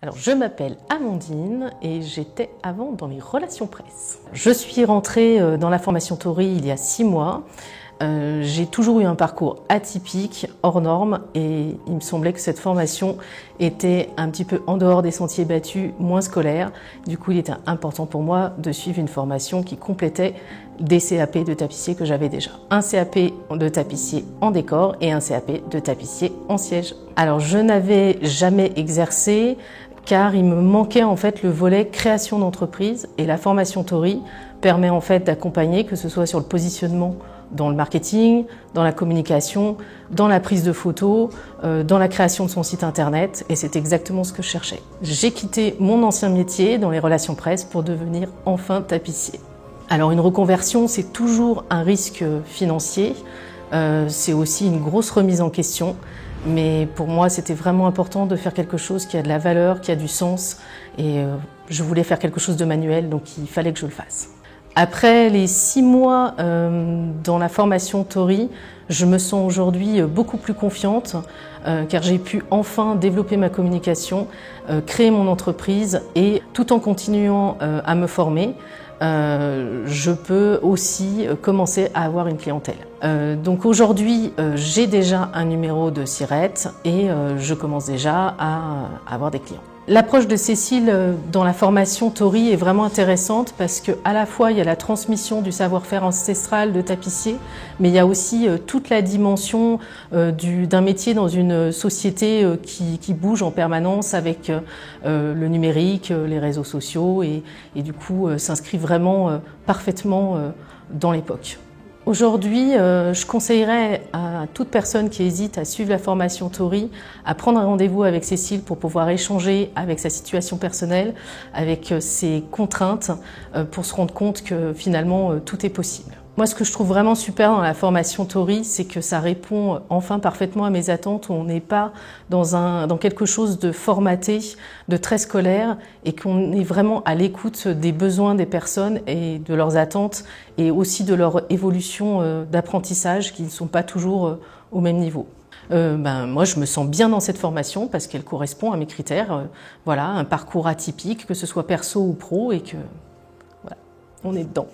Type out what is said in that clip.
Alors, je m'appelle Amandine et j'étais avant dans les relations presse. Je suis rentrée dans la formation Tori il y a 6 mois. J'ai toujours eu un parcours atypique, hors norme, et il me semblait que cette formation était un petit peu en dehors des sentiers battus, moins scolaire. Du coup, il était important pour moi de suivre une formation qui complétait des CAP de tapissier que j'avais déjà. Un CAP de tapissier en décor et un CAP de tapissier en siège. Alors, je n'avais jamais exercé car il me manquait en fait le volet création d'entreprise, et la formation Tori permet en fait d'accompagner, que ce soit sur le positionnement dans le marketing, dans la communication, dans la prise de photos, dans la création de son site internet, et c'est exactement ce que je cherchais. J'ai quitté mon ancien métier dans les relations presse pour devenir enfin tapissier. Alors une reconversion, c'est toujours un risque financier, c'est aussi une grosse remise en question, mais pour moi c'était vraiment important de faire quelque chose qui a de la valeur, qui a du sens, et je voulais faire quelque chose de manuel, donc il fallait que je le fasse. Après les 6 mois dans la formation Tori, je me sens aujourd'hui beaucoup plus confiante car j'ai pu enfin développer ma communication, créer mon entreprise, et tout en continuant à me former, je peux aussi commencer à avoir une clientèle. Donc aujourd'hui, j'ai déjà un numéro de SIRET et je commence déjà à avoir des clients. L'approche de Cécile dans la formation Tori est vraiment intéressante parce qu'à la fois il y a la transmission du savoir-faire ancestral de tapissier, mais il y a aussi toute la dimension d'un métier dans une société qui bouge en permanence avec le numérique, les réseaux sociaux, et du coup s'inscrit vraiment parfaitement dans l'époque. Aujourd'hui, je conseillerais à toute personne qui hésite à suivre la formation Tori à prendre un rendez-vous avec Cécile pour pouvoir échanger avec sa situation personnelle, avec ses contraintes, pour se rendre compte que finalement tout est possible. Moi, ce que je trouve vraiment super dans la formation Tori, c'est que ça répond enfin parfaitement à mes attentes, où on n'est pas dans quelque chose de formaté, de très scolaire, et qu'on est vraiment à l'écoute des besoins des personnes et de leurs attentes, et aussi de leur évolution d'apprentissage qui ne sont pas toujours au même niveau. Moi, je me sens bien dans cette formation parce qu'elle correspond à mes critères. Voilà, un parcours atypique, que ce soit perso ou pro, et que voilà, on est dedans.